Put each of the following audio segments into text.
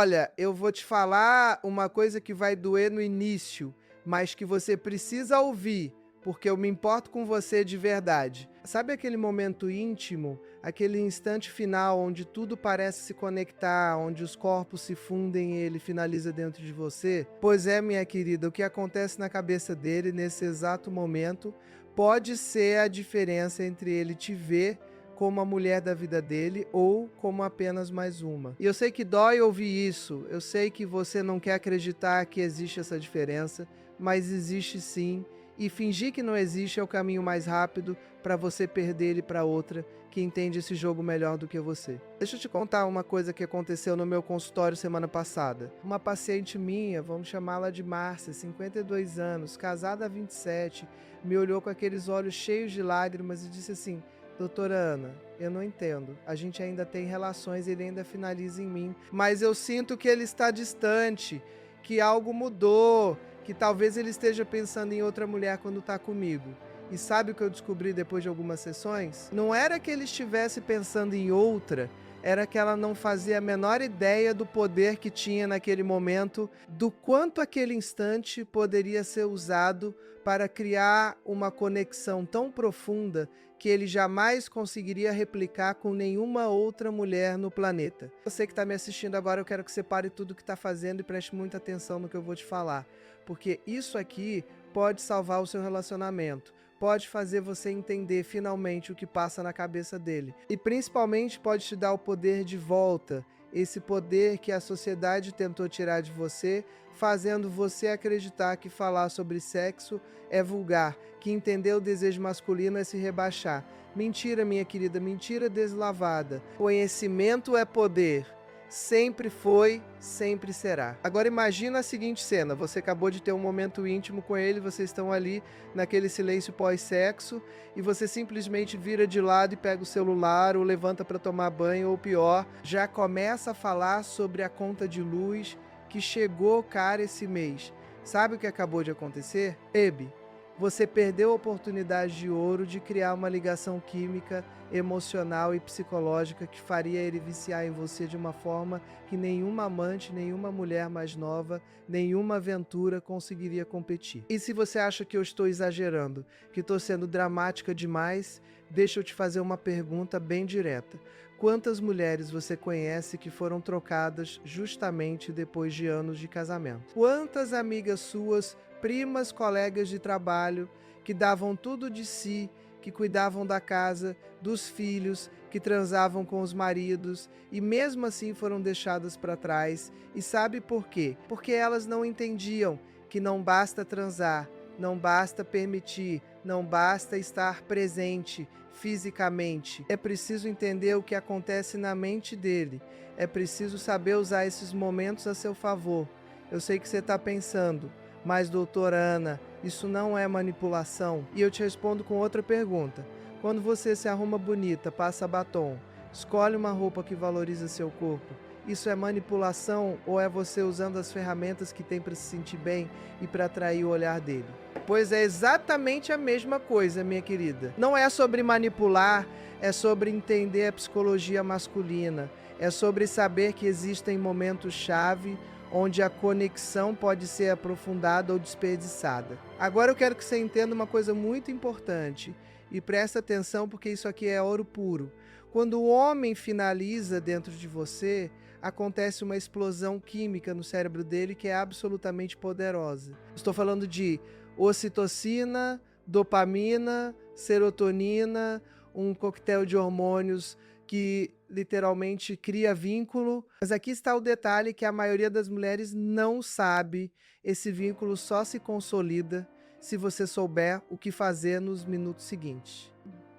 Olha, eu vou te falar uma coisa que vai doer no início, mas que você precisa ouvir, porque eu me importo com você de verdade. Sabe aquele momento íntimo, aquele instante final onde tudo parece se conectar, onde os corpos se fundem e ele finaliza dentro de você? Pois é, minha querida, o que acontece na cabeça dele nesse exato momento pode ser a diferença entre ele te ver como a mulher da vida dele ou como apenas mais uma. E eu sei que dói ouvir isso, eu sei que você não quer acreditar que existe essa diferença, mas existe sim, e fingir que não existe é o caminho mais rápido para você perder ele para outra que entende esse jogo melhor do que você. Deixa eu te contar uma coisa que aconteceu no meu consultório semana passada. Uma paciente minha, vamos chamá-la de Márcia, 52 anos, casada há 27, me olhou com aqueles olhos cheios de lágrimas e disse assim: doutora Ana, eu não entendo. A gente ainda tem relações, ele ainda finaliza em mim, mas eu sinto que ele está distante, que algo mudou, que talvez ele esteja pensando em outra mulher quando está comigo. E sabe o que eu descobri depois de algumas sessões? Não era que ele estivesse pensando em outra, era que ela não fazia a menor ideia do poder que tinha naquele momento, do quanto aquele instante poderia ser usado para criar uma conexão tão profunda que ele jamais conseguiria replicar com nenhuma outra mulher no planeta. Você que está me assistindo agora, eu quero que você pare tudo o que está fazendo e preste muita atenção no que eu vou te falar, porque isso aqui pode salvar o seu relacionamento. Pode fazer você entender finalmente o que passa na cabeça dele. E principalmente pode te dar o poder de volta, esse poder que a sociedade tentou tirar de você, fazendo você acreditar que falar sobre sexo é vulgar, que entender o desejo masculino é se rebaixar. Mentira, minha querida, mentira deslavada. Conhecimento é poder. Sempre foi, sempre será. Agora imagina a seguinte cena, você acabou de ter um momento íntimo com ele, vocês estão ali naquele silêncio pós-sexo e você simplesmente vira de lado e pega o celular ou levanta para tomar banho ou pior, já começa a falar sobre a conta de luz que chegou cara esse mês. Sabe o que acabou de acontecer? Ebi, você perdeu a oportunidade de ouro de criar uma ligação química, emocional e psicológica que faria ele viciar em você de uma forma que nenhuma amante, nenhuma mulher mais nova, nenhuma aventura conseguiria competir. E se você acha que eu estou exagerando, que estou sendo dramática demais, deixa eu te fazer uma pergunta bem direta. Quantas mulheres você conhece que foram trocadas justamente depois de anos de casamento? Quantas amigas suas, primas, colegas de trabalho, que davam tudo de si, que cuidavam da casa, dos filhos, que transavam com os maridos e mesmo assim foram deixadas para trás? E sabe por quê? Porque elas não entendiam que não basta transar, não basta permitir, não basta estar presente fisicamente. É preciso entender o que acontece na mente dele. É preciso saber usar esses momentos a seu favor. Eu sei que você está pensando, mas doutora Ana, isso não é manipulação? E eu te respondo com outra pergunta. Quando você se arruma bonita, passa batom, escolhe uma roupa que valoriza seu corpo, isso é manipulação ou é você usando as ferramentas que tem para se sentir bem e para atrair o olhar dele? Pois é exatamente a mesma coisa, minha querida. Não é sobre manipular, é sobre entender a psicologia masculina, é sobre saber que existem momentos-chave onde a conexão pode ser aprofundada ou desperdiçada. Agora eu quero que você entenda uma coisa muito importante e presta atenção porque isso aqui é ouro puro. Quando o homem finaliza dentro de você, acontece uma explosão química no cérebro dele que é absolutamente poderosa. Estou falando de ocitocina, dopamina, serotonina, um coquetel de hormônios que literalmente cria vínculo. Mas aqui está o detalhe que a maioria das mulheres não sabe. Esse vínculo só se consolida se você souber o que fazer nos minutos seguintes.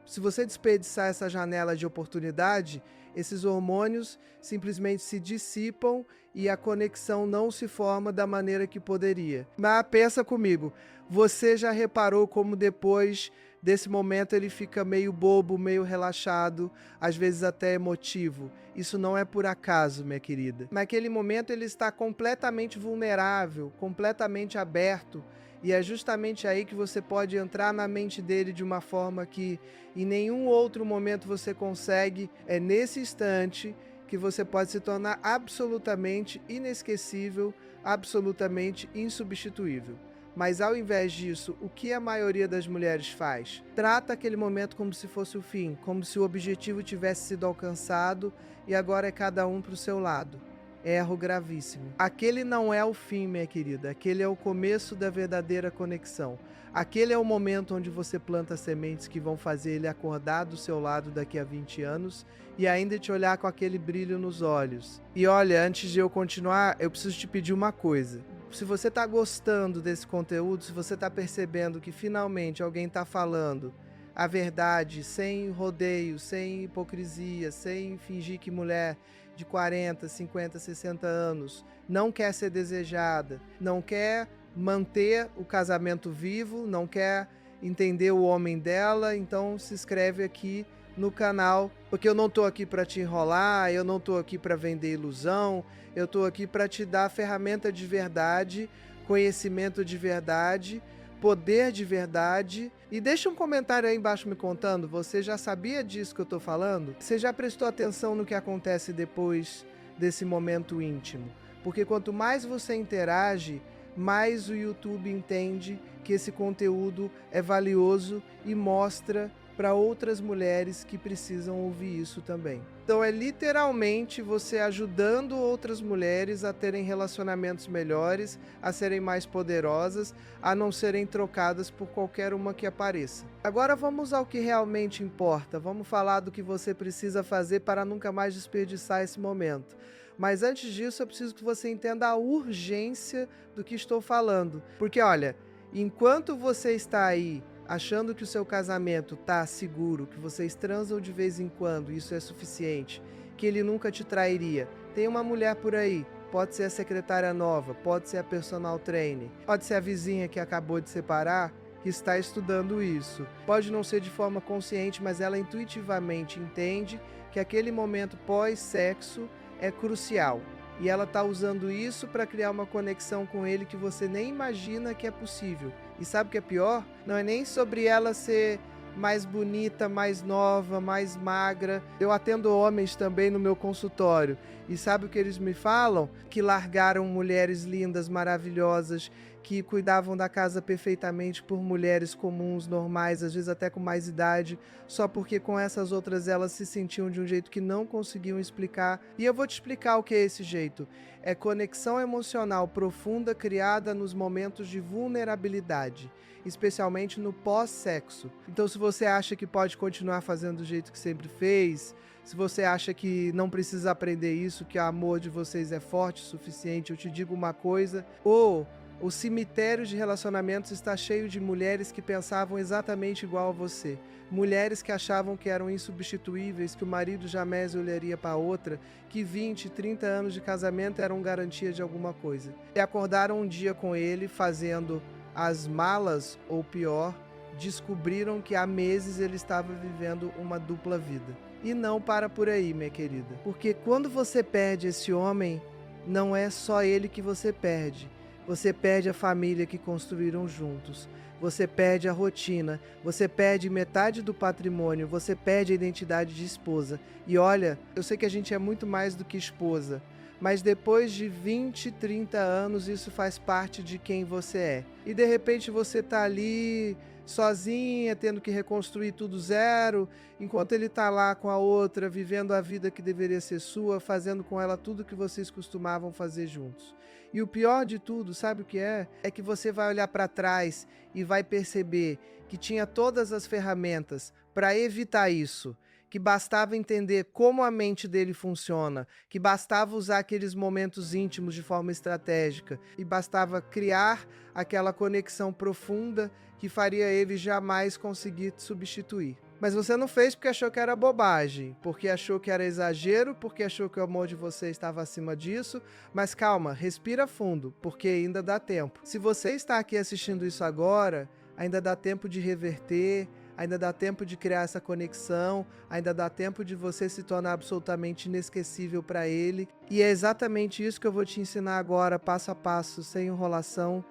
Se você desperdiçar essa janela de oportunidade, esses hormônios simplesmente se dissipam e a conexão não se forma da maneira que poderia. Mas pensa comigo, você já reparou como depois desse momento ele fica meio bobo, meio relaxado, às vezes até emotivo? Isso não é por acaso, minha querida. Naquele momento ele está completamente vulnerável, completamente aberto, e é justamente aí que você pode entrar na mente dele de uma forma que em nenhum outro momento você consegue. É nesse instante que você pode se tornar absolutamente inesquecível, absolutamente insubstituível. Mas ao invés disso, o que a maioria das mulheres faz? Trata aquele momento como se fosse o fim, como se o objetivo tivesse sido alcançado e agora é cada um para o seu lado. Erro gravíssimo. Aquele não é o fim, minha querida. Aquele é o começo da verdadeira conexão. Aquele é o momento onde você planta sementes que vão fazer ele acordar do seu lado daqui a 20 anos e ainda te olhar com aquele brilho nos olhos. E olha, antes de eu continuar, eu preciso te pedir uma coisa. Se você está gostando desse conteúdo, se você está percebendo que finalmente alguém está falando a verdade, sem rodeio, sem hipocrisia, sem fingir que mulher de 40, 50, 60 anos não quer ser desejada, não quer manter o casamento vivo, não quer entender o homem dela, então se inscreve aqui no canal, porque eu não tô aqui para te enrolar, eu não tô aqui para vender ilusão, eu tô aqui para te dar ferramenta de verdade, conhecimento de verdade, poder de verdade. E deixa um comentário aí embaixo me contando, você já sabia disso que eu tô falando? Você já prestou atenção no que acontece depois desse momento íntimo? Porque quanto mais você interage, mais o YouTube entende que esse conteúdo é valioso e mostra para outras mulheres que precisam ouvir isso também. Então é literalmente você ajudando outras mulheres a terem relacionamentos melhores, a serem mais poderosas, a não serem trocadas por qualquer uma que apareça. Agora vamos ao que realmente importa, vamos falar do que você precisa fazer para nunca mais desperdiçar esse momento. Mas antes disso eu preciso que você entenda a urgência do que estou falando. Porque olha, enquanto você está aí achando que o seu casamento tá seguro, que vocês transam de vez em quando, isso é suficiente, que ele nunca te trairia, tem uma mulher por aí, pode ser a secretária nova, pode ser a personal trainer, pode ser a vizinha que acabou de separar, que está estudando isso. Pode não ser de forma consciente, mas ela intuitivamente entende que aquele momento pós-sexo é crucial. E ela está usando isso para criar uma conexão com ele que você nem imagina que é possível. E sabe o que é pior? Não é nem sobre ela ser mais bonita, mais nova, mais magra. Eu atendo homens também no meu consultório. E sabe o que eles me falam? Que largaram mulheres lindas, maravilhosas, que cuidavam da casa perfeitamente por mulheres comuns, normais, às vezes até com mais idade, só porque com essas outras elas se sentiam de um jeito que não conseguiam explicar. E eu vou te explicar o que é esse jeito. É conexão emocional profunda criada nos momentos de vulnerabilidade, especialmente no pós-sexo. Então, se você acha que pode continuar fazendo do jeito que sempre fez, se você acha que não precisa aprender isso, que o amor de vocês é forte o suficiente, eu te digo uma coisa, o cemitério de relacionamentos está cheio de mulheres que pensavam exatamente igual a você. Mulheres que achavam que eram insubstituíveis, que o marido jamais olharia para outra, que 20, 30 anos de casamento eram garantia de alguma coisa. E acordaram um dia com ele fazendo as malas, ou pior, descobriram que há meses ele estava vivendo uma dupla vida. E não para por aí, minha querida. Porque quando você perde esse homem, não é só ele que você perde. Você perde a família que construíram juntos. Você perde a rotina. Você perde metade do patrimônio. Você perde a identidade de esposa. E olha, eu sei que a gente é muito mais do que esposa. Mas depois de 20, 30 anos, isso faz parte de quem você é. E de repente você tá ali sozinha, tendo que reconstruir tudo zero, enquanto ele tá lá com a outra, vivendo a vida que deveria ser sua, fazendo com ela tudo que vocês costumavam fazer juntos. E o pior de tudo, sabe o que é? É que você vai olhar para trás e vai perceber que tinha todas as ferramentas para evitar isso. Que bastava entender como a mente dele funciona, que bastava usar aqueles momentos íntimos de forma estratégica e bastava criar aquela conexão profunda que faria ele jamais conseguir te substituir. Mas você não fez porque achou que era bobagem, porque achou que era exagero, porque achou que o amor de você estava acima disso. Mas calma, respira fundo, porque ainda dá tempo. Se você está aqui assistindo isso agora, ainda dá tempo de reverter, ainda dá tempo de criar essa conexão, ainda dá tempo de você se tornar absolutamente inesquecível para ele. E é exatamente isso que eu vou te ensinar agora, passo a passo, sem enrolação,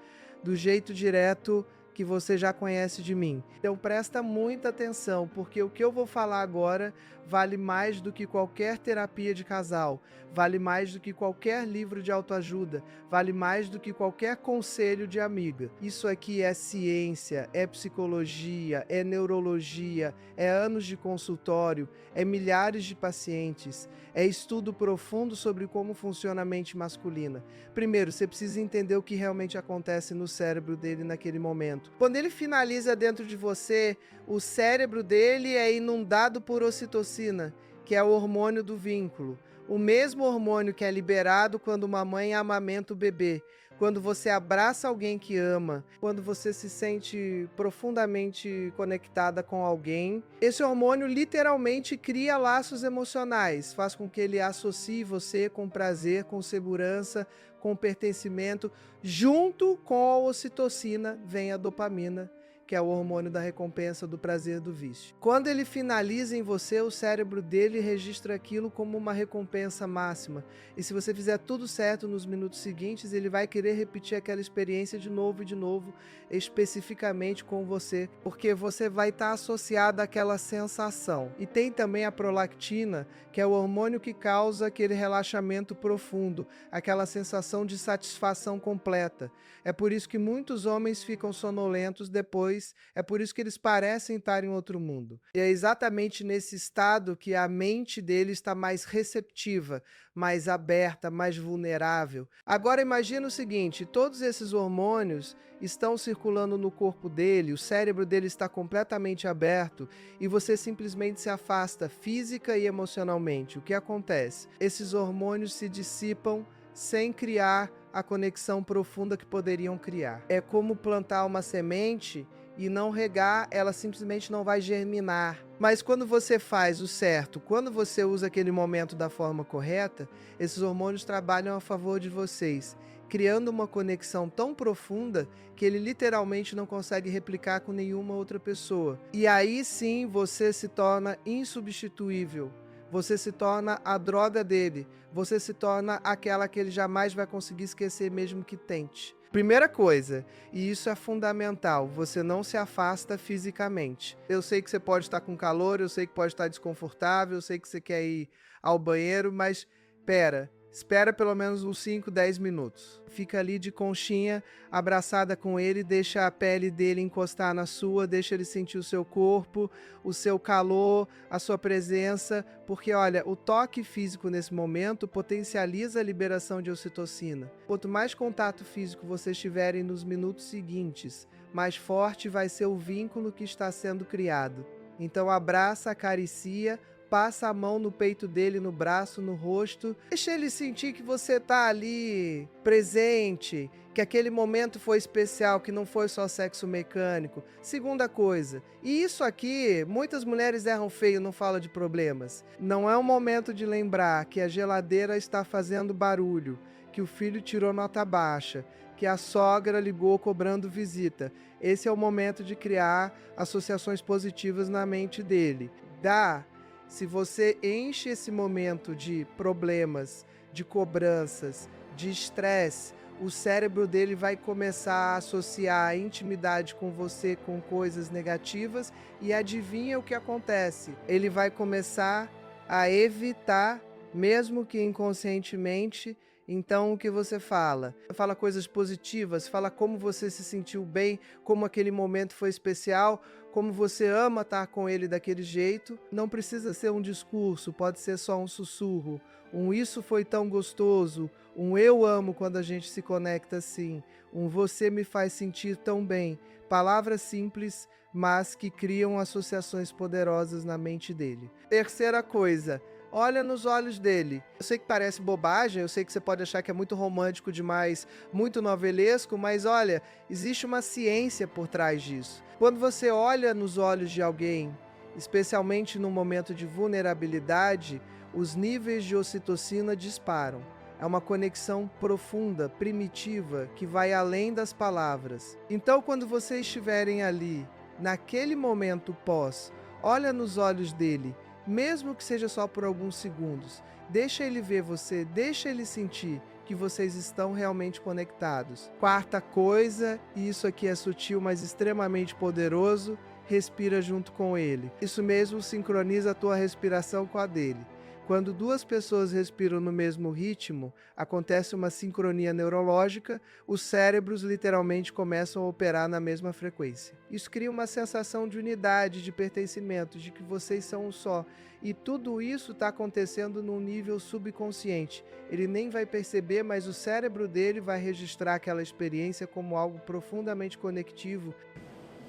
do jeito direto que você já conhece de mim. Então presta muita atenção, porque o que eu vou falar agora vale mais do que qualquer terapia de casal, vale mais do que qualquer livro de autoajuda, vale mais do que qualquer conselho de amiga. Isso aqui é ciência, é psicologia, é neurologia, é anos de consultório, é milhares de pacientes, é estudo profundo sobre como funciona a mente masculina. Primeiro, você precisa entender o que realmente acontece no cérebro dele naquele momento. Quando ele finaliza dentro de você, o cérebro dele é inundado por ocitocina, que é o hormônio do vínculo. O mesmo hormônio que é liberado quando uma mãe amamenta o bebê, quando você abraça alguém que ama, quando você se sente profundamente conectada com alguém. Esse hormônio literalmente cria laços emocionais, faz com que ele associe você com prazer, com segurança, com pertencimento. Junto com a ocitocina vem a dopamina, que é o hormônio da recompensa, do prazer, do vício. Quando ele finaliza em você, o cérebro dele registra aquilo como uma recompensa máxima. E se você fizer tudo certo nos minutos seguintes, ele vai querer repetir aquela experiência de novo, especificamente com você, porque você vai estar associado àquela sensação. E tem também a prolactina, que é o hormônio que causa aquele relaxamento profundo, aquela sensação de satisfação completa. É por isso que muitos homens ficam sonolentos depois. É por isso que eles parecem estar em outro mundo. E é exatamente nesse estado que a mente dele está mais receptiva, mais aberta, mais vulnerável. Agora imagina o seguinte, todos esses hormônios estão circulando no corpo dele, o cérebro dele está completamente aberto e você simplesmente se afasta física e emocionalmente. O que acontece? Esses hormônios se dissipam sem criar a conexão profunda que poderiam criar. É como plantar uma semente e não regar, ela simplesmente não vai germinar. Mas quando você faz o certo, quando você usa aquele momento da forma correta, esses hormônios trabalham a favor de vocês, criando uma conexão tão profunda que ele literalmente não consegue replicar com nenhuma outra pessoa. E aí sim você se torna insubstituível. Você se torna a droga dele. Você se torna aquela que ele jamais vai conseguir esquecer, mesmo que tente. Primeira coisa, e isso é fundamental, você não se afasta fisicamente. Eu sei que você pode estar com calor, eu sei que pode estar desconfortável, eu sei que você quer ir ao banheiro, mas espera pelo menos uns 5, 10 minutos. Fica ali de conchinha, abraçada com ele, deixa a pele dele encostar na sua, deixa ele sentir o seu corpo, o seu calor, a sua presença, porque olha, o toque físico nesse momento potencializa a liberação de ocitocina. Quanto mais contato físico vocês tiverem nos minutos seguintes, mais forte vai ser o vínculo que está sendo criado. Então abraça, acaricia, passa a mão no peito dele, no braço, no rosto. Deixa ele sentir que você tá ali presente, que aquele momento foi especial, que não foi só sexo mecânico. Segunda coisa, e isso aqui, muitas mulheres erram feio, não fala de problemas. Não é o momento de lembrar que a geladeira está fazendo barulho, que o filho tirou nota baixa, que a sogra ligou cobrando visita. Esse é o momento de criar associações positivas na mente dele. Se você enche esse momento de problemas, de cobranças, de estresse, o cérebro dele vai começar a associar a intimidade com você com coisas negativas e adivinha o que acontece? Ele vai começar a evitar, mesmo que inconscientemente. Então, o que você fala? Fala coisas positivas, fala como você se sentiu bem, como aquele momento foi especial, como você ama estar com ele daquele jeito. Não precisa ser um discurso, pode ser só um sussurro. Um isso foi tão gostoso, um eu amo quando a gente se conecta assim, um você me faz sentir tão bem. Palavras simples, mas que criam associações poderosas na mente dele. Terceira coisa, olha nos olhos dele. Eu sei que parece bobagem, eu sei que você pode achar que é muito romântico demais, muito novelesco, mas olha, existe uma ciência por trás disso. Quando você olha nos olhos de alguém, especialmente num momento de vulnerabilidade, os níveis de ocitocina disparam. É uma conexão profunda, primitiva, que vai além das palavras. Então, quando vocês estiverem ali, naquele momento pós, olha nos olhos dele, mesmo que seja só por alguns segundos, deixa ele ver você, deixa ele sentir que vocês estão realmente conectados. Quarta coisa, e isso aqui é sutil, mas extremamente poderoso, respira junto com ele. Isso mesmo, sincroniza a tua respiração com a dele. Quando duas pessoas respiram no mesmo ritmo, acontece uma sincronia neurológica, os cérebros literalmente começam a operar na mesma frequência. Isso cria uma sensação de unidade, de pertencimento, de que vocês são um só. E tudo isso está acontecendo num nível subconsciente. Ele nem vai perceber, mas o cérebro dele vai registrar aquela experiência como algo profundamente conectivo.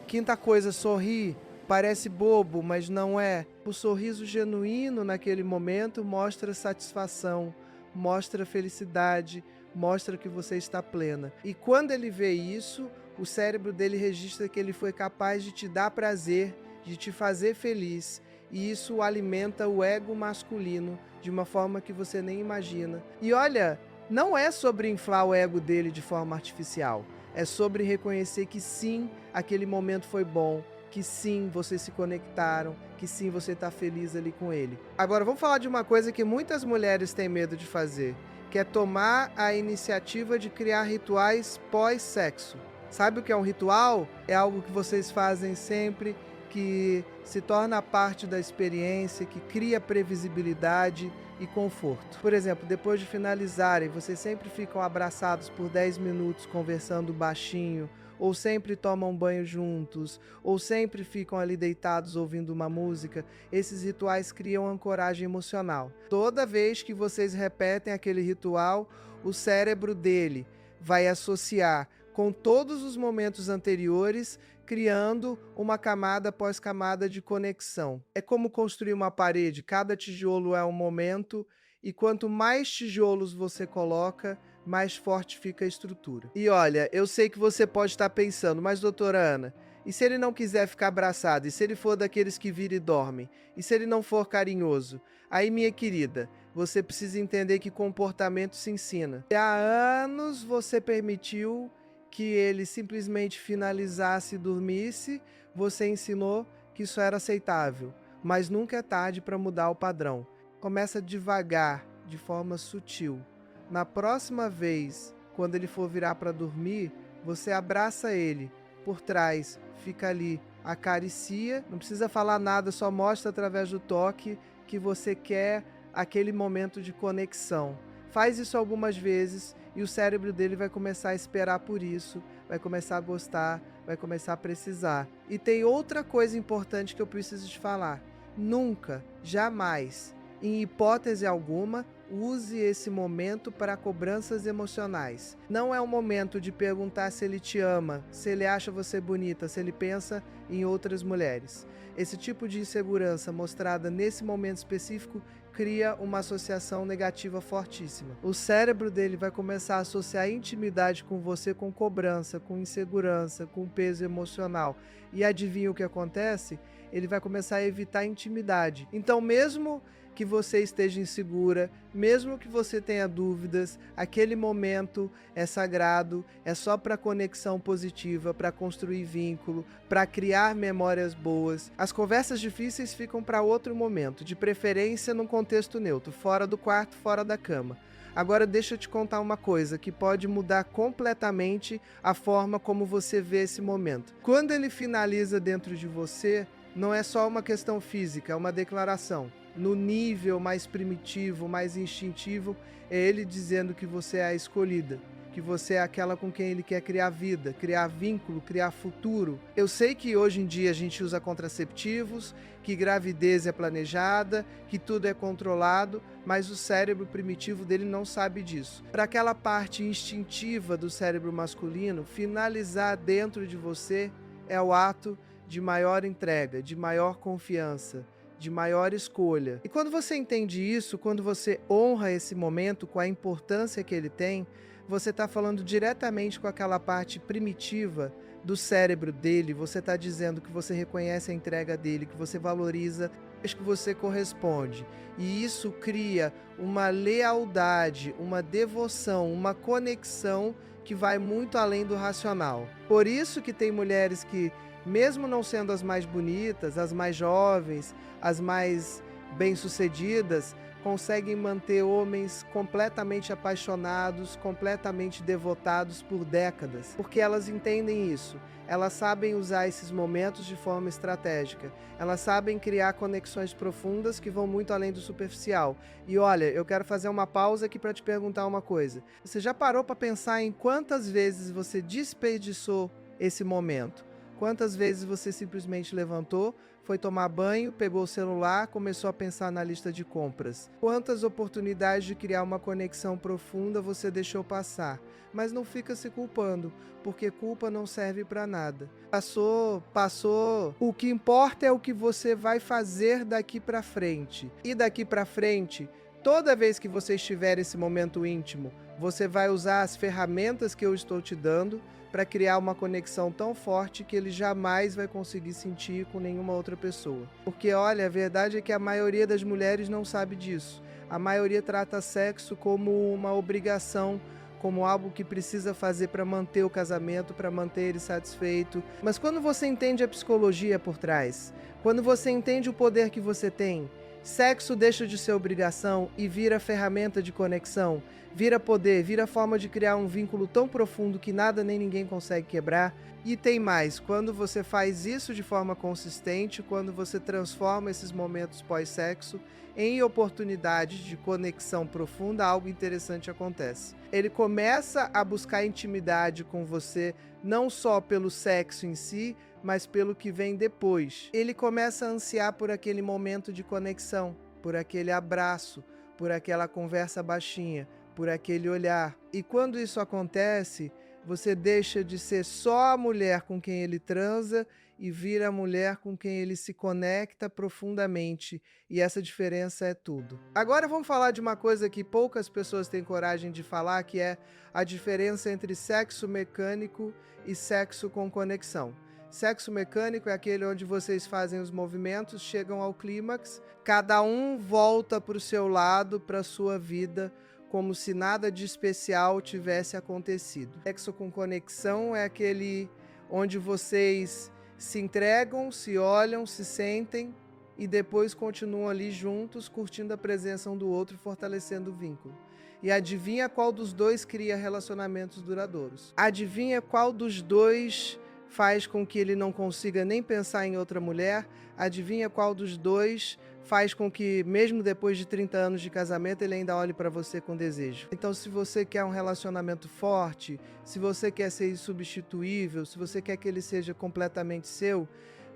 Quinta coisa, sorrir. Parece bobo, mas não é. O sorriso genuíno naquele momento mostra satisfação, mostra felicidade, mostra que você está plena. E quando ele vê isso, o cérebro dele registra que ele foi capaz de te dar prazer, de te fazer feliz. E isso alimenta o ego masculino de uma forma que você nem imagina. E olha, não é sobre inflar o ego dele de forma artificial. É sobre reconhecer que sim, aquele momento foi bom, que sim, vocês se conectaram, que sim, você está feliz ali com ele. Agora, vamos falar de uma coisa que muitas mulheres têm medo de fazer, que é tomar a iniciativa de criar rituais pós-sexo. Sabe o que é um ritual? É algo que vocês fazem sempre, que se torna parte da experiência, que cria previsibilidade e conforto. Por exemplo, depois de finalizarem, vocês sempre ficam abraçados por 10 minutos conversando baixinho, ou sempre tomam banho juntos, ou sempre ficam ali deitados ouvindo uma música. Esses rituais criam ancoragem emocional. Toda vez que vocês repetem aquele ritual, o cérebro dele vai associar com todos os momentos anteriores, criando uma camada após camada de conexão. É como construir uma parede, cada tijolo é um momento, e quanto mais tijolos você coloca, mais forte fica a estrutura. E olha, eu sei que você pode estar pensando, mas doutora Ana, e se ele não quiser ficar abraçado? E se ele for daqueles que viram e dormem? E se ele não for carinhoso? Aí, minha querida, você precisa entender que comportamento se ensina. E há anos você permitiu que ele simplesmente finalizasse e dormisse, você ensinou que isso era aceitável, mas nunca é tarde para mudar o padrão. Começa devagar, de forma sutil. Na próxima vez, quando ele for virar para dormir, você abraça ele por trás, fica ali, acaricia, não precisa falar nada, só mostra através do toque que você quer aquele momento de conexão. Faz isso algumas vezes e o cérebro dele vai começar a esperar por isso, vai começar a gostar, vai começar a precisar. E tem outra coisa importante que eu preciso te falar. Nunca, jamais, em hipótese alguma, use esse momento para cobranças emocionais. Não é o momento de perguntar se ele te ama, se ele acha você bonita, se ele pensa em outras mulheres. Esse tipo de insegurança mostrada nesse momento específico cria uma associação negativa fortíssima. O cérebro dele vai começar a associar a intimidade com você com cobrança, com insegurança, com peso emocional. E adivinha o que acontece? Ele vai começar a evitar a intimidade. Então, mesmo que você esteja insegura, mesmo que você tenha dúvidas, aquele momento é sagrado, é só para conexão positiva, para construir vínculo, para criar memórias boas. As conversas difíceis ficam para outro momento, de preferência num contexto neutro, fora do quarto, fora da cama. Agora deixa eu te contar uma coisa que pode mudar completamente a forma como você vê esse momento. Quando ele finaliza dentro de você, não é só uma questão física, é uma declaração. No nível mais primitivo, mais instintivo, é ele dizendo que você é a escolhida, que você é aquela com quem ele quer criar vida, criar vínculo, criar futuro. Eu sei que hoje em dia a gente usa contraceptivos, que gravidez é planejada, que tudo é controlado, mas o cérebro primitivo dele não sabe disso. Para aquela parte instintiva do cérebro masculino, finalizar dentro de você é o ato de maior entrega, de maior confiança, de maior escolha. E quando você entende isso, quando você honra esse momento com a importância que ele tem, você está falando diretamente com aquela parte primitiva do cérebro dele, você está dizendo que você reconhece a entrega dele, que você valoriza, que você corresponde. E isso cria uma lealdade, uma devoção, uma conexão que vai muito além do racional. Por isso que tem mulheres que, mesmo não sendo as mais bonitas, as mais jovens, as mais bem-sucedidas, conseguem manter homens completamente apaixonados, completamente devotados por décadas, porque elas entendem isso. Elas sabem usar esses momentos de forma estratégica. Elas sabem criar conexões profundas que vão muito além do superficial. E olha, eu quero fazer uma pausa aqui para te perguntar uma coisa. Você já parou para pensar em quantas vezes você desperdiçou esse momento? Quantas vezes você simplesmente levantou, foi tomar banho, pegou o celular, começou a pensar na lista de compras? Quantas oportunidades de criar uma conexão profunda você deixou passar? Mas não fica se culpando, porque culpa não serve para nada. Passou, passou. O que importa é o que você vai fazer daqui para frente. E daqui para frente, toda vez que você estiver nesse momento íntimo, você vai usar as ferramentas que eu estou te dando para criar uma conexão tão forte que ele jamais vai conseguir sentir com nenhuma outra pessoa. Porque, olha, a verdade é que a maioria das mulheres não sabe disso. A maioria trata sexo como uma obrigação, como algo que precisa fazer para manter o casamento, para manter ele satisfeito. Mas quando você entende a psicologia por trás, quando você entende o poder que você tem, sexo deixa de ser obrigação e vira ferramenta de conexão, vira poder, vira forma de criar um vínculo tão profundo que nada nem ninguém consegue quebrar. E tem mais, quando você faz isso de forma consistente, quando você transforma esses momentos pós-sexo em oportunidades de conexão profunda, algo interessante acontece. Ele começa a buscar intimidade com você, não só pelo sexo em si, mas pelo que vem depois. Ele começa a ansiar por aquele momento de conexão, por aquele abraço, por aquela conversa baixinha, por aquele olhar. E quando isso acontece, você deixa de ser só a mulher com quem ele transa e vira a mulher com quem ele se conecta profundamente. E essa diferença é tudo. Agora vamos falar de uma coisa que poucas pessoas têm coragem de falar, que é a diferença entre sexo mecânico e sexo com conexão. Sexo mecânico é aquele onde vocês fazem os movimentos, chegam ao clímax, cada um volta para o seu lado, para a sua vida, como se nada de especial tivesse acontecido. Sexo com conexão é aquele onde vocês se entregam, se olham, se sentem e depois continuam ali juntos, curtindo a presença um do outro, fortalecendo o vínculo. E adivinha qual dos dois cria relacionamentos duradouros? Adivinha qual dos dois faz com que ele não consiga nem pensar em outra mulher? Adivinha qual dos dois faz com que, mesmo depois de 30 anos de casamento, ele ainda olhe para você com desejo? Então, se você quer um relacionamento forte, se você quer ser insubstituível, se você quer que ele seja completamente seu,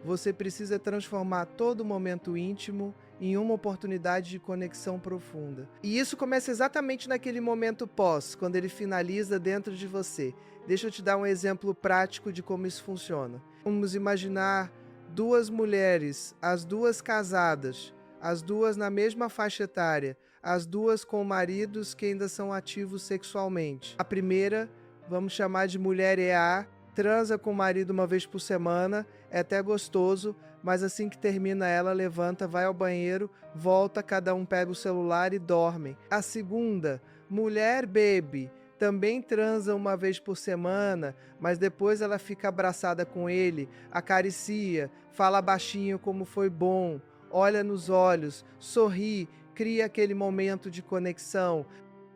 você precisa transformar todo momento íntimo em uma oportunidade de conexão profunda. E isso começa exatamente naquele momento pós, quando ele finaliza dentro de você. Deixa eu te dar um exemplo prático de como isso funciona. Vamos imaginar duas mulheres, as duas casadas, as duas na mesma faixa etária, as duas com maridos que ainda são ativos sexualmente. A primeira, vamos chamar de mulher EA, transa com o marido uma vez por semana, é até gostoso, mas assim que termina ela, levanta, vai ao banheiro, volta, cada um pega o celular e dorme. A segunda, mulher baby, também transa uma vez por semana, mas depois ela fica abraçada com ele, acaricia, fala baixinho como foi bom, olha nos olhos, sorri, cria aquele momento de conexão.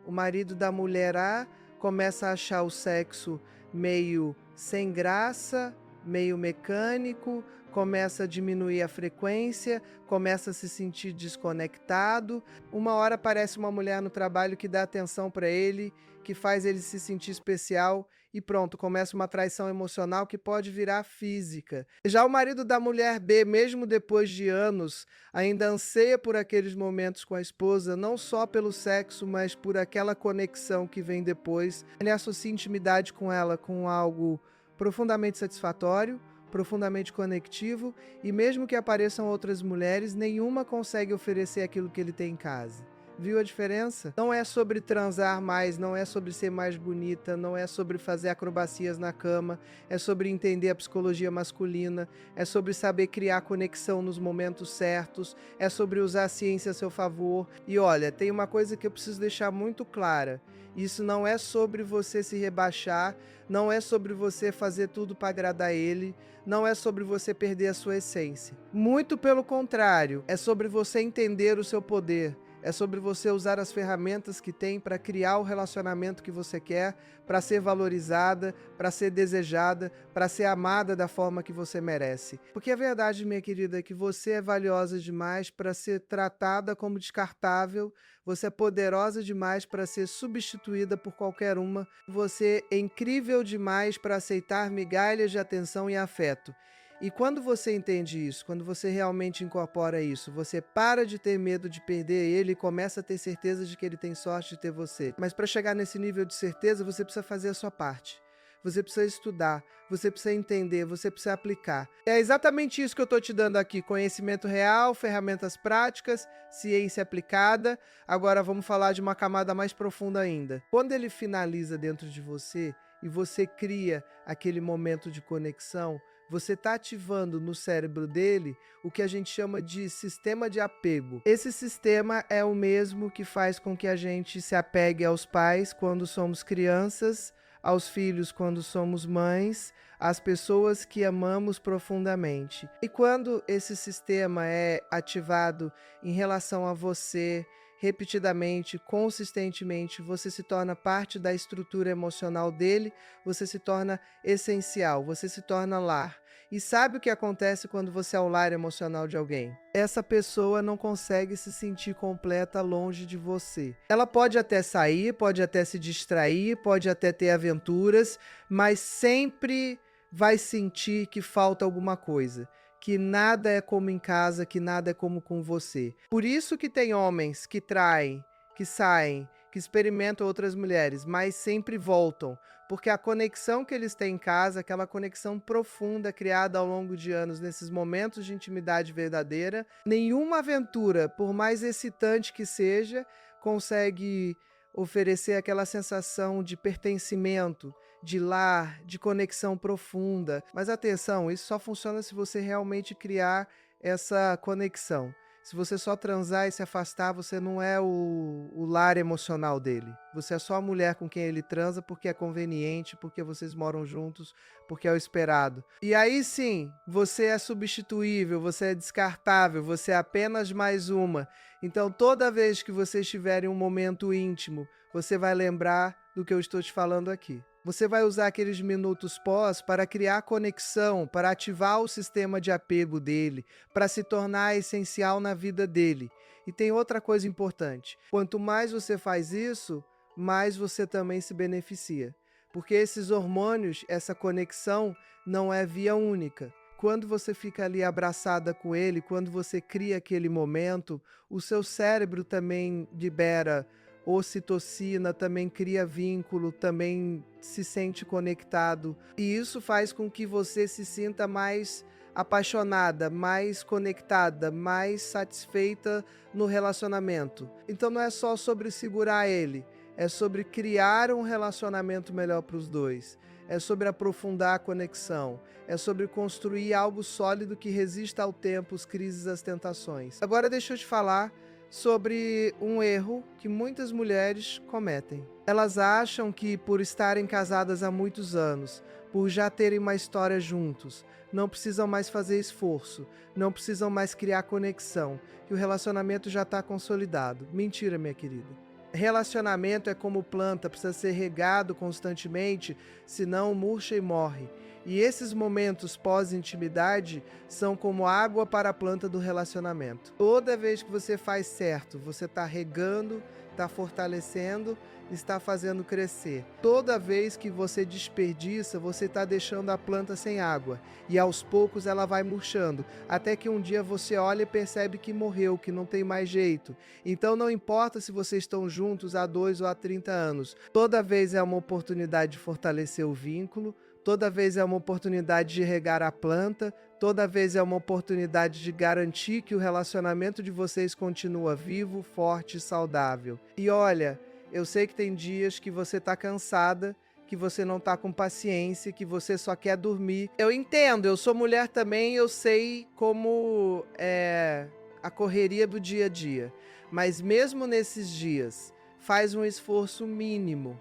O marido da mulher A começa a achar o sexo meio sem graça, meio mecânico, começa a diminuir a frequência, começa a se sentir desconectado. Uma hora aparece uma mulher no trabalho que dá atenção para ele, que faz ele se sentir especial e pronto, começa uma traição emocional que pode virar física. Já o marido da mulher B, mesmo depois de anos, ainda anseia por aqueles momentos com a esposa, não só pelo sexo, mas por aquela conexão que vem depois. Ele associa intimidade com ela com algo profundamente satisfatório, profundamente conectivo, e mesmo que apareçam outras mulheres, nenhuma consegue oferecer aquilo que ele tem em casa. Viu a diferença? Não é sobre transar mais, não é sobre ser mais bonita, não é sobre fazer acrobacias na cama, é sobre entender a psicologia masculina, é sobre saber criar conexão nos momentos certos, é sobre usar a ciência a seu favor. E olha, tem uma coisa que eu preciso deixar muito clara: isso não é sobre você se rebaixar, não é sobre você fazer tudo para agradar ele, não é sobre você perder a sua essência. Muito pelo contrário, é sobre você entender o seu poder, É sobre você usar as ferramentas que tem para criar o relacionamento que você quer, para ser valorizada, para ser desejada, para ser amada da forma que você merece. Porque a verdade, minha querida, é que você é valiosa demais para ser tratada como descartável, você é poderosa demais para ser substituída por qualquer uma, você é incrível demais para aceitar migalhas de atenção e afeto. E quando você entende isso, quando você realmente incorpora isso, você para de ter medo de perder ele e começa a ter certeza de que ele tem sorte de ter você. Mas para chegar nesse nível de certeza, você precisa fazer a sua parte. Você precisa estudar, você precisa entender, você precisa aplicar. É exatamente isso que eu estou te dando aqui: conhecimento real, ferramentas práticas, ciência aplicada. Agora vamos falar de uma camada mais profunda ainda. Quando ele finaliza dentro de você e você cria aquele momento de conexão, você está ativando no cérebro dele o que a gente chama de sistema de apego. Esse sistema é o mesmo que faz com que a gente se apegue aos pais quando somos crianças, aos filhos quando somos mães, às pessoas que amamos profundamente. E quando esse sistema é ativado em relação a você, repetidamente, consistentemente, você se torna parte da estrutura emocional dele, você se torna essencial, você se torna lar. E sabe o que acontece quando você é o lar emocional de alguém? Essa pessoa não consegue se sentir completa longe de você. Ela pode até sair, pode até se distrair, pode até ter aventuras, mas sempre vai sentir que falta alguma coisa, que nada é como em casa, que nada é como com você. Por isso que tem homens que traem, que saem, que experimentam outras mulheres, mas sempre voltam, porque a conexão que eles têm em casa, aquela conexão profunda criada ao longo de anos, nesses momentos de intimidade verdadeira, nenhuma aventura, por mais excitante que seja, consegue oferecer aquela sensação de pertencimento, de lar, de conexão profunda. Mas atenção, isso só funciona se você realmente criar essa conexão. Se você só transar e se afastar, você não é o lar emocional dele. Você é só a mulher com quem ele transa porque é conveniente, porque vocês moram juntos, porque é o esperado. E aí sim, você é substituível, você é descartável, você é apenas mais uma. Então toda vez que vocês tiverem um momento íntimo, você vai lembrar do que eu estou te falando aqui. Você vai usar aqueles minutos pós para criar conexão, para ativar o sistema de apego dele, para se tornar essencial na vida dele. E tem outra coisa importante: quanto mais você faz isso, mais você também se beneficia. Porque esses hormônios, essa conexão, não é via única. Quando você fica ali abraçada com ele, quando você cria aquele momento, o seu cérebro também libera ocitocina, também cria vínculo, também se sente conectado. E isso faz com que você se sinta mais apaixonada, mais conectada, mais satisfeita no relacionamento. Então não é só sobre segurar ele, é sobre criar um relacionamento melhor para os dois. É sobre aprofundar a conexão. É sobre construir algo sólido que resista ao tempo, às crises, às tentações. Agora deixa eu te falar sobre um erro que muitas mulheres cometem. Elas acham que por estarem casadas há muitos anos, por já terem uma história juntos, não precisam mais fazer esforço, não precisam mais criar conexão, que o relacionamento já está consolidado. Mentira, minha querida. Relacionamento é como planta, precisa ser regado constantemente, senão murcha e morre. E esses momentos pós-intimidade são como água para a planta do relacionamento. Toda vez que você faz certo, você está regando, está fortalecendo, está fazendo crescer. Toda vez que você desperdiça, você está deixando a planta sem água. E aos poucos ela vai murchando, até que um dia você olha e percebe que morreu, que não tem mais jeito. Então não importa se vocês estão juntos há 2 ou há 30 anos. Toda vez é uma oportunidade de fortalecer o vínculo, toda vez é uma oportunidade de regar a planta, toda vez é uma oportunidade de garantir que o relacionamento de vocês continua vivo, forte e saudável. E olha, eu sei que tem dias que você tá cansada, que você não tá com paciência, que você só quer dormir. Eu entendo, eu sou mulher também, eu sei como é a correria do dia a dia. Mas mesmo nesses dias, faz um esforço mínimo.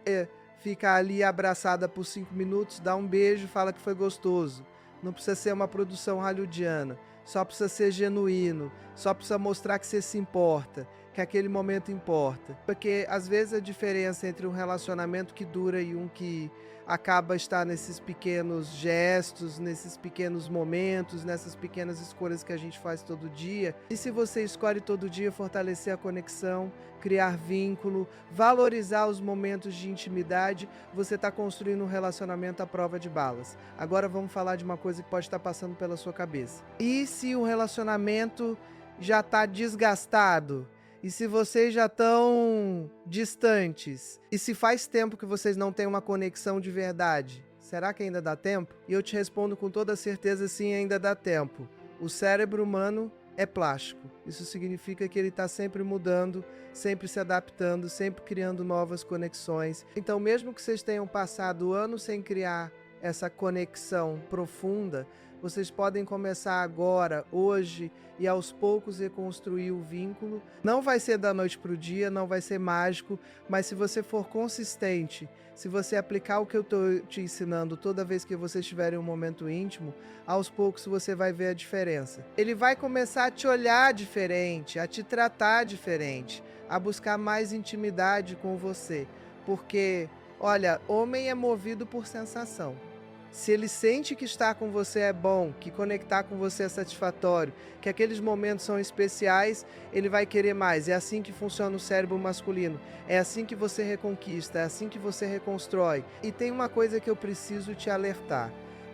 Fica ali abraçada por 5 minutos, dá um beijo, fala que foi gostoso. Não precisa ser uma produção hollywoodiana, só precisa ser genuíno, só precisa mostrar que você se importa, que aquele momento importa. Porque às vezes a diferença entre um relacionamento que dura e um que acaba estar nesses pequenos gestos, nesses pequenos momentos, nessas pequenas escolhas que a gente faz todo dia. E se você escolhe todo dia fortalecer a conexão, criar vínculo, valorizar os momentos de intimidade, você está construindo um relacionamento à prova de balas. Agora vamos falar de uma coisa que pode estar passando pela sua cabeça. E se o relacionamento já está desgastado? E se vocês já estão distantes? E se faz tempo que vocês não têm uma conexão de verdade? Será que ainda dá tempo? E eu te respondo com toda certeza, sim, ainda dá tempo. O cérebro humano é plástico. Isso significa que ele está sempre mudando, sempre se adaptando, sempre criando novas conexões. Então, mesmo que vocês tenham passado anos sem criar essa conexão profunda, vocês podem começar agora, hoje, e aos poucos reconstruir o vínculo. Não vai ser da noite para o dia, não vai ser mágico, mas se você for consistente, se você aplicar o que eu estou te ensinando toda vez que vocês tiverem um momento íntimo, aos poucos você vai ver a diferença. Ele vai começar a te olhar diferente, a te tratar diferente, a buscar mais intimidade com você. Porque, olha, homem é movido por sensação. Se ele sente que estar com você é bom, que conectar com você é satisfatório, que aqueles momentos são especiais, ele vai querer mais. É assim que funciona o cérebro masculino. É assim que você reconquista, é assim que você reconstrói. E tem uma coisa que eu preciso te alertar.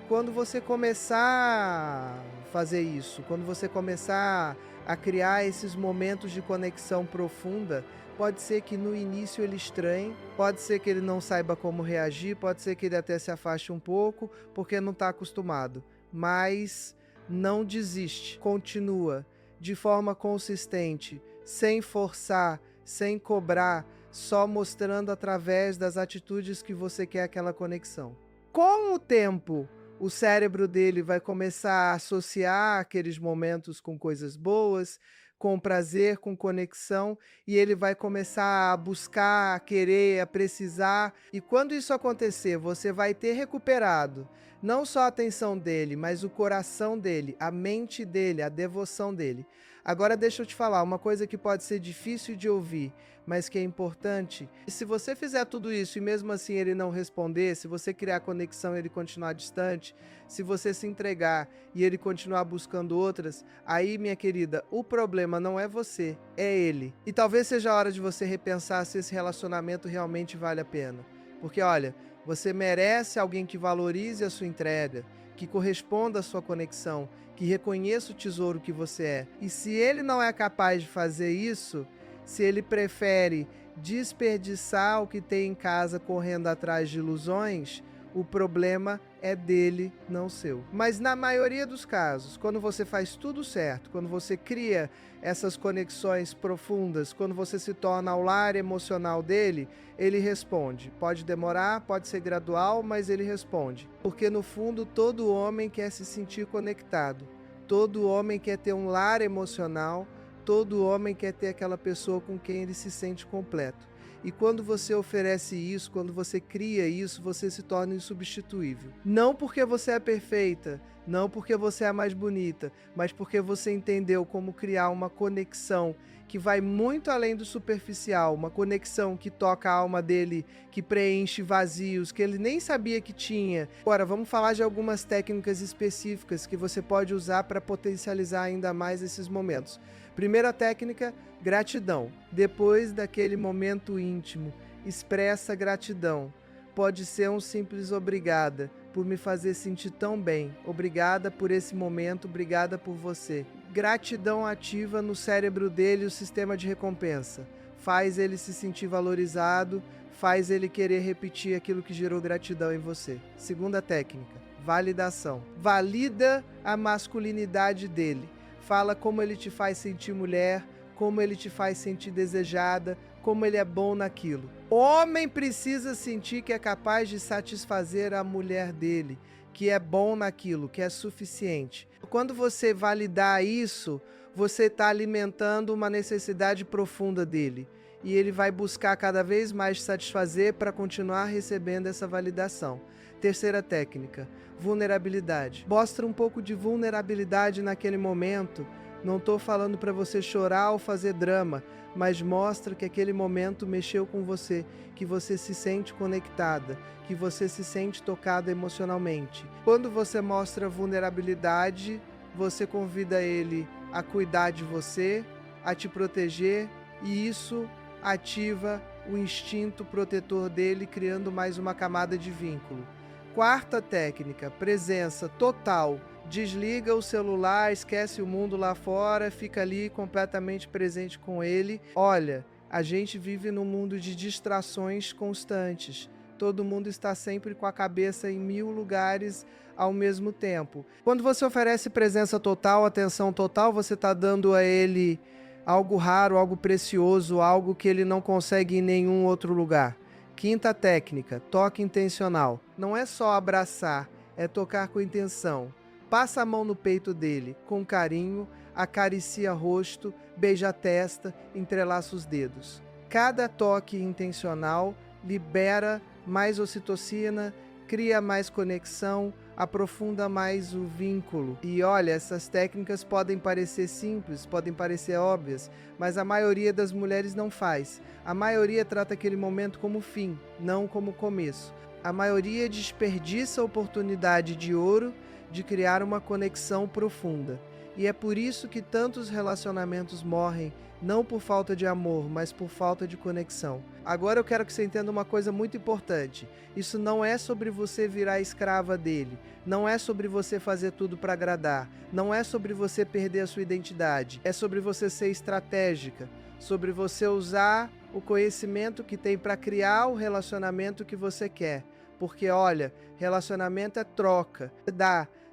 Quando você começar a fazer isso, quando você começar a criar esses momentos de conexão profunda, pode ser que no início ele estranhe, pode ser que ele não saiba como reagir, pode ser que ele até se afaste um pouco, porque não está acostumado. Mas não desiste, continua de forma consistente, sem forçar, sem cobrar, só mostrando através das atitudes que você quer aquela conexão. Com o tempo, o cérebro dele vai começar a associar aqueles momentos com coisas boas, com prazer, com conexão, e ele vai começar a buscar, a querer, a precisar. E quando isso acontecer, você vai ter recuperado não só a atenção dele, mas o coração dele, a mente dele, a devoção dele. Agora deixa eu te falar, uma coisa que pode ser difícil de ouvir, mas que é importante. E se você fizer tudo isso e mesmo assim ele não responder, se você criar conexão e ele continuar distante, se você se entregar e ele continuar buscando outras, aí, minha querida, o problema não é você, é ele. E talvez seja a hora de você repensar se esse relacionamento realmente vale a pena. Porque, olha, você merece alguém que valorize a sua entrega, que corresponda à sua conexão, que reconheça o tesouro que você é. E se ele não é capaz de fazer isso, se ele prefere desperdiçar o que tem em casa correndo atrás de ilusões, o problema é dele, não seu. Mas na maioria dos casos, quando você faz tudo certo, quando você cria essas conexões profundas, quando você se torna o lar emocional dele, ele responde. Pode demorar, pode ser gradual, mas ele responde. Porque no fundo todo homem quer se sentir conectado. Todo homem quer ter um lar emocional. Todo homem quer ter aquela pessoa com quem ele se sente completo. E quando você oferece isso, quando você cria isso, você se torna insubstituível. Não porque você é perfeita, não porque você é a mais bonita, mas porque você entendeu como criar uma conexão que vai muito além do superficial, uma conexão que toca a alma dele, que preenche vazios, que ele nem sabia que tinha. Agora, vamos falar de algumas técnicas específicas que você pode usar para potencializar ainda mais esses momentos. Primeira técnica, gratidão. Depois daquele momento íntimo, expressa gratidão. Pode ser um simples obrigada por me fazer sentir tão bem. Obrigada por esse momento, obrigada por você. Gratidão ativa no cérebro dele o sistema de recompensa. Faz ele se sentir valorizado, faz ele querer repetir aquilo que gerou gratidão em você. Segunda técnica, validação. Valida a masculinidade dele. Fala como ele te faz sentir mulher, como ele te faz sentir desejada, como ele é bom naquilo. Homem precisa sentir que é capaz de satisfazer a mulher dele, que é bom naquilo, que é suficiente. Quando você validar isso, você está alimentando uma necessidade profunda dele. E ele vai buscar cada vez mais satisfazer para continuar recebendo essa validação. Terceira técnica, vulnerabilidade. Mostra um pouco de vulnerabilidade naquele momento Não estou falando para você chorar ou fazer drama, mas mostra que aquele momento mexeu com você, que você se sente conectada, que você se sente tocada emocionalmente. Quando você mostra vulnerabilidade, você convida ele a cuidar de você, a te proteger, e isso ativa o instinto protetor dele, criando mais uma camada de vínculo. Quarta técnica, presença total. Desliga o celular, esquece o mundo lá fora, fica ali completamente presente com ele. Olha, a gente vive num mundo de distrações constantes. Todo mundo está sempre com a cabeça em 1000 lugares ao mesmo tempo. Quando você oferece presença total, atenção total, você está dando a ele algo raro, algo precioso, algo que ele não consegue em nenhum outro lugar. Quinta técnica, toque intencional. Não é só abraçar, é tocar com intenção. Passa a mão no peito dele, com carinho, acaricia rosto, beija a testa, entrelaça os dedos. Cada toque intencional libera mais ocitocina, cria mais conexão, aprofunda mais o vínculo. E olha, essas técnicas podem parecer simples, podem parecer óbvias, mas a maioria das mulheres não faz. A maioria trata aquele momento como fim, não como começo. A maioria desperdiça a oportunidade de ouro de criar uma conexão profunda. E é por isso que tantos relacionamentos morrem, não por falta de amor, mas por falta de conexão. Agora eu quero que você entenda uma coisa muito importante. Isso não é sobre você virar escrava dele. Não é sobre você fazer tudo para agradar. Não é sobre você perder a sua identidade. É sobre você ser estratégica. Sobre você usar o conhecimento que tem para criar o relacionamento que você quer. Porque olha, relacionamento é troca.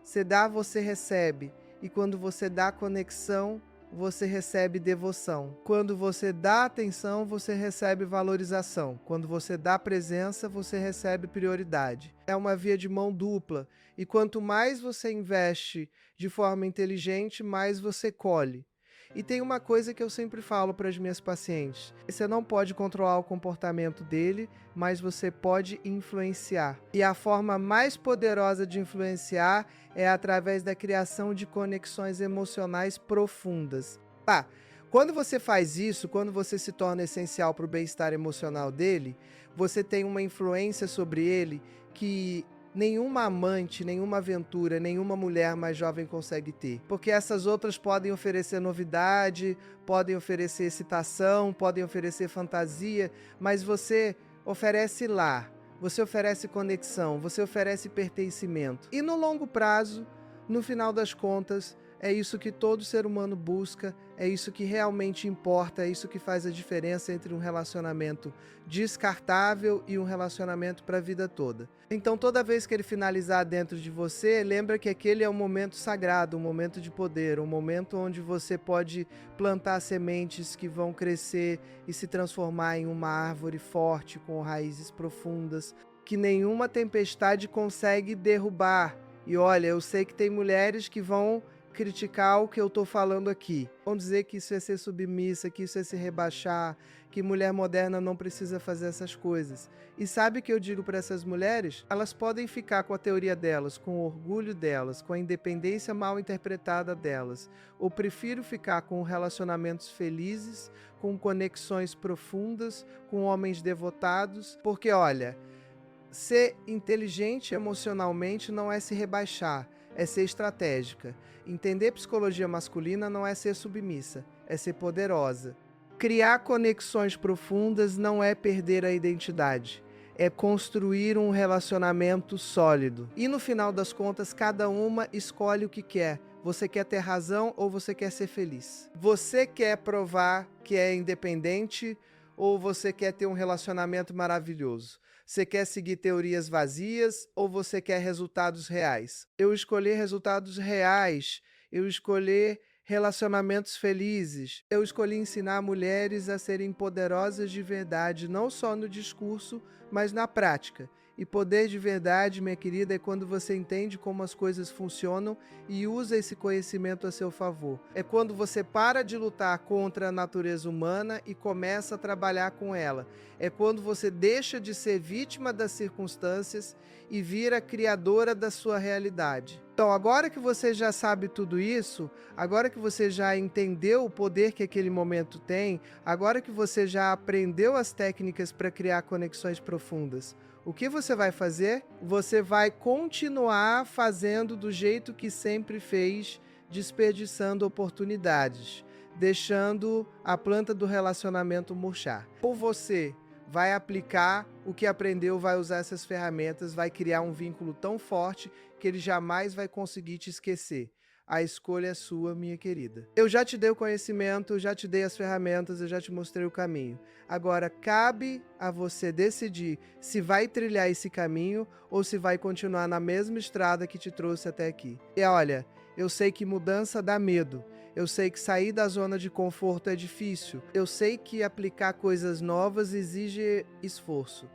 Você dá, você recebe. E quando você dá conexão, você recebe devoção. Quando você dá atenção, você recebe valorização. Quando você dá presença, você recebe prioridade. É uma via de mão dupla. E quanto mais você investe de forma inteligente, mais você colhe. E tem uma coisa que eu sempre falo para as minhas pacientes: você não pode controlar o comportamento dele, mas você pode influenciar. E a forma mais poderosa de influenciar é através da criação de conexões emocionais profundas. Quando você faz isso, quando você se torna essencial para o bem-estar emocional dele, você tem uma influência sobre ele que nenhuma amante, nenhuma aventura, nenhuma mulher mais jovem consegue ter. Porque essas outras podem oferecer novidade, podem oferecer excitação, podem oferecer fantasia, mas você oferece lar, você oferece conexão, você oferece pertencimento. E no longo prazo, no final das contas, é isso que todo ser humano busca, é isso que realmente importa, é isso que faz a diferença entre um relacionamento descartável e um relacionamento para a vida toda. Então, toda vez que ele finalizar dentro de você, lembra que aquele é um momento sagrado, um momento de poder, um momento onde você pode plantar sementes que vão crescer e se transformar em uma árvore forte, com raízes profundas, que nenhuma tempestade consegue derrubar. E olha, eu sei que tem mulheres que vão criticar o que eu tô falando aqui. Vão dizer que isso é ser submissa, que isso é se rebaixar, que mulher moderna não precisa fazer essas coisas. E sabe o que eu digo para essas mulheres? Elas podem ficar com a teoria delas, com o orgulho delas, com a independência mal interpretada delas. Ou prefiro ficar com relacionamentos felizes, com conexões profundas, com homens devotados, porque olha, ser inteligente emocionalmente não é se rebaixar, é ser estratégica. Entender psicologia masculina não é ser submissa, é ser poderosa. Criar conexões profundas não é perder a identidade, é construir um relacionamento sólido. E no final das contas, cada uma escolhe o que quer. Você quer ter razão ou você quer ser feliz? Você quer provar que é independente ou você quer ter um relacionamento maravilhoso? Você quer seguir teorias vazias ou você quer resultados reais? Eu escolhi resultados reais, eu escolhi relacionamentos felizes, eu escolhi ensinar mulheres a serem poderosas de verdade, não só no discurso, mas na prática. E poder de verdade, minha querida, é quando você entende como as coisas funcionam e usa esse conhecimento a seu favor. É quando você para de lutar contra a natureza humana e começa a trabalhar com ela. É quando você deixa de ser vítima das circunstâncias e vira criadora da sua realidade. Então, agora que você já sabe tudo isso, agora que você já entendeu o poder que aquele momento tem, agora que você já aprendeu as técnicas para criar conexões profundas, o que você vai fazer? Você vai continuar fazendo do jeito que sempre fez, desperdiçando oportunidades, deixando a planta do relacionamento murchar. Ou você vai aplicar o que aprendeu, vai usar essas ferramentas, vai criar um vínculo tão forte que ele jamais vai conseguir te esquecer. A escolha é sua, minha querida. Eu já te dei o conhecimento, eu já te dei as ferramentas, eu já te mostrei o caminho. Agora, cabe a você decidir se vai trilhar esse caminho ou se vai continuar na mesma estrada que te trouxe até aqui. E olha, eu sei que mudança dá medo. Eu sei que sair da zona de conforto é difícil. Eu sei que aplicar coisas novas exige esforço.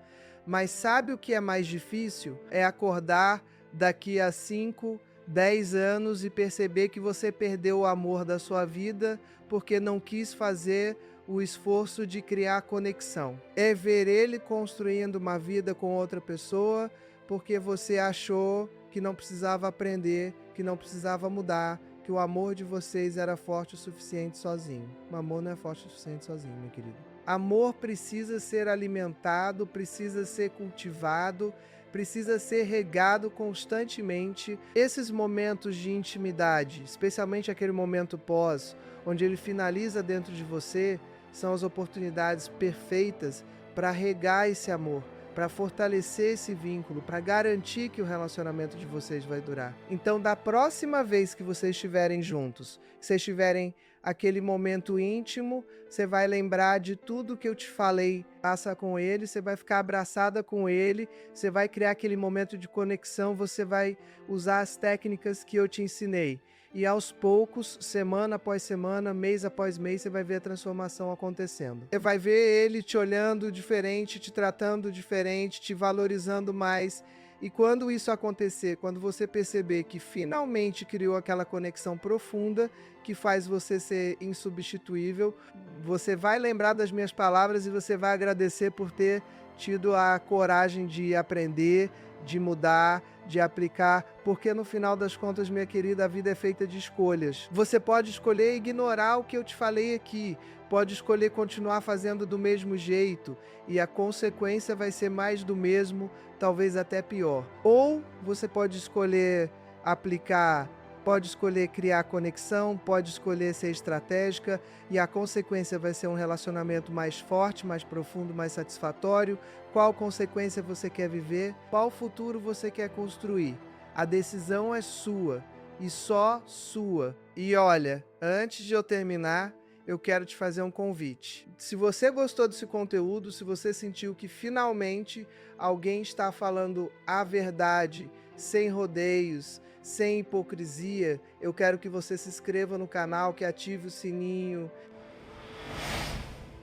Mas sabe o que é mais difícil? É acordar daqui a 5, 10 anos e perceber que você perdeu o amor da sua vida porque não quis fazer o esforço de criar conexão. É ver ele construindo uma vida com outra pessoa porque você achou que não precisava aprender, que não precisava mudar, que o amor de vocês era forte o suficiente sozinho. O amor não é forte o suficiente sozinho, meu querido. Amor precisa ser alimentado, precisa ser cultivado, precisa ser regado constantemente. Esses momentos de intimidade, especialmente aquele momento pós, onde ele finaliza dentro de você, são as oportunidades perfeitas para regar esse amor, para fortalecer esse vínculo, para garantir que o relacionamento de vocês vai durar. Então, da próxima vez que vocês estiverem juntos, vocês tiverem aquele momento íntimo, você vai lembrar de tudo que eu te falei, passa com ele, você vai ficar abraçada com ele, você vai criar aquele momento de conexão, você vai usar as técnicas que eu te ensinei. E aos poucos, semana após semana, mês após mês, você vai ver a transformação acontecendo. Você vai ver ele te olhando diferente, te tratando diferente, te valorizando mais. E quando isso acontecer, quando você perceber que finalmente criou aquela conexão profunda que faz você ser insubstituível, você vai lembrar das minhas palavras e você vai agradecer por ter tido a coragem de aprender, de mudar, de aplicar, porque no final das contas, minha querida, a vida é feita de escolhas. Você pode escolher ignorar o que eu te falei aqui, pode escolher continuar fazendo do mesmo jeito e a consequência vai ser mais do mesmo, talvez até pior. Ou você pode escolher aplicar, pode escolher criar conexão, pode escolher ser estratégica e a consequência vai ser um relacionamento mais forte, mais profundo, mais satisfatório. Qual consequência você quer viver? Qual futuro você quer construir? A decisão é sua e só sua. E olha, antes de eu terminar, eu quero te fazer um convite. Se você gostou desse conteúdo, se você sentiu que finalmente alguém está falando a verdade, sem rodeios, sem hipocrisia, eu quero que você se inscreva no canal, que ative o sininho,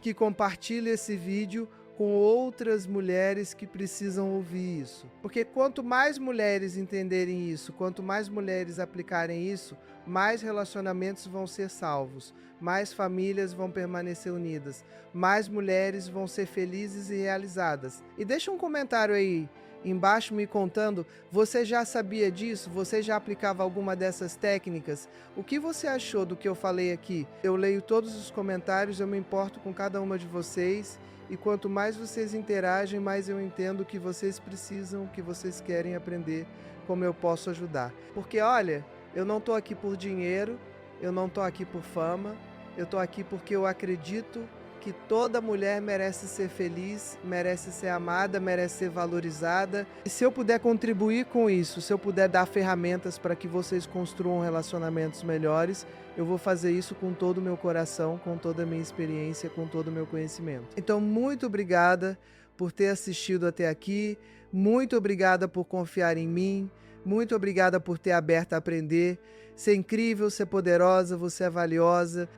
que compartilhe esse vídeo com outras mulheres que precisam ouvir isso. Porque quanto mais mulheres entenderem isso, quanto mais mulheres aplicarem isso, mais relacionamentos vão ser salvos, mais famílias vão permanecer unidas, mais mulheres vão ser felizes e realizadas. E deixa um comentário aí embaixo me contando, você já sabia disso? Você já aplicava alguma dessas técnicas? O que você achou do que eu falei aqui? Eu leio todos os comentários, eu me importo com cada uma de vocês e quanto mais vocês interagem, mais eu entendo o que vocês precisam, o que vocês querem aprender, como eu posso ajudar. Porque olha, eu não estou aqui por dinheiro, eu não estou aqui por fama, eu estou aqui porque eu acredito que toda mulher merece ser feliz, merece ser amada, merece ser valorizada. E se eu puder contribuir com isso, se eu puder dar ferramentas para que vocês construam relacionamentos melhores, eu vou fazer isso com todo o meu coração, com toda a minha experiência, com todo o meu conhecimento. Então, muito obrigada por ter assistido até aqui, muito obrigada por confiar em mim, muito obrigada por ter aberto a aprender. Você é incrível, você é poderosa, você é valiosa.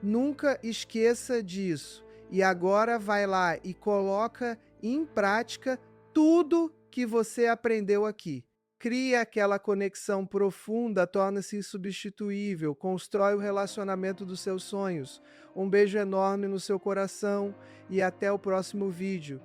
Nunca esqueça disso. E agora vai lá e coloca em prática tudo que você aprendeu aqui. Cria aquela conexão profunda, torna-se insubstituível, constrói o relacionamento dos seus sonhos. Um beijo enorme no seu coração e até o próximo vídeo.